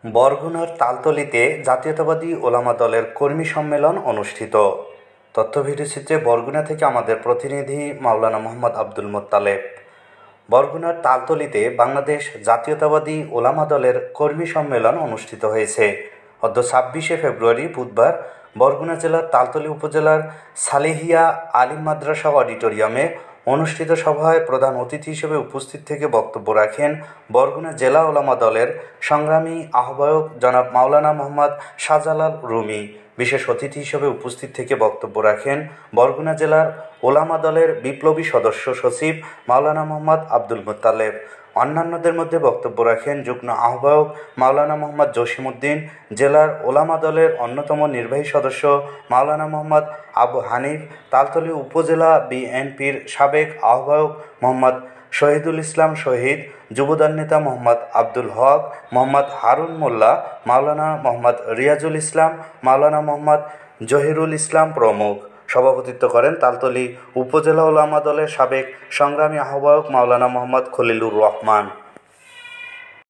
বরগুনার তালতলীতে জাতীয়তাবাদী ওলামা দলের কর্মী সম্মেলন অনুষ্ঠিত। তথ্য ভিডিওচিত্রে বরগুনা থেকে আমাদের প্রতিনিধি মাওলানা মোহাম্মদ আব্দুল মোত্তালেব। বরগুনার তালতলীতে বাংলাদেশ জাতীয়তাবাদী ওলামা দলের কর্মী সম্মেলন অনুষ্ঠিত হয়েছে। অদ্য 26শে ফেব্রুয়ারি বুধবার বরগুনা জেলার তালতলী উপজেলার সালেহিয়া আলিম মাদ্রাসা অডিটোরিয়ামে অনুষ্ঠিত সভায় প্রধান অতিথি হিসেবে উপস্থিত থেকে বক্তব্য রাখেন বরগুনা জেলা ওলামা দলের সংগ্রামী আহ্বায়ক জনাব মাওলানা মোহাম্মদ শাহজালাল রুমি। বিশেষ অতিথি হিসেবে উপস্থিত থেকে বক্তব্য রাখেন বরগুনা জেলার ওলামা দলের বিপ্লবী সদস্য সচিব মাওলানা মোহাম্মদ আব্দুল মোত্তালেব। অন্যান্যদের মধ্যে বক্তব্য রাখেন যুগ্ম আহ্বায়ক মাওলানা মোহাম্মদ জসিমউদ্দিন, জেলার ওলামা দলের অন্যতম নির্বাহী সদস্য মাওলানা মোহাম্মদ আবু হানিফ, তালতলী উপজেলা বিএনপির সাবেক আহ্বায়ক মোহাম্মদ শহীদুল ইসলাম শহীদ, যুবদল নেতা মোহাম্মদ আব্দুল হক, মোহাম্মদ হারুন মোল্লা, মাওলানা মোহাম্মদ রিয়াজুল ইসলাম, মাওলানা মোহাম্মদ জহিরুল ইসলাম প্রমুখ। সভাপতিত্ব করেন তালতলী উপজেলা ওলামা দলের সাবেক সংগ্রামী আহ্বায়ক মাওলানা মোহাম্মদ খলিলুর রহমান।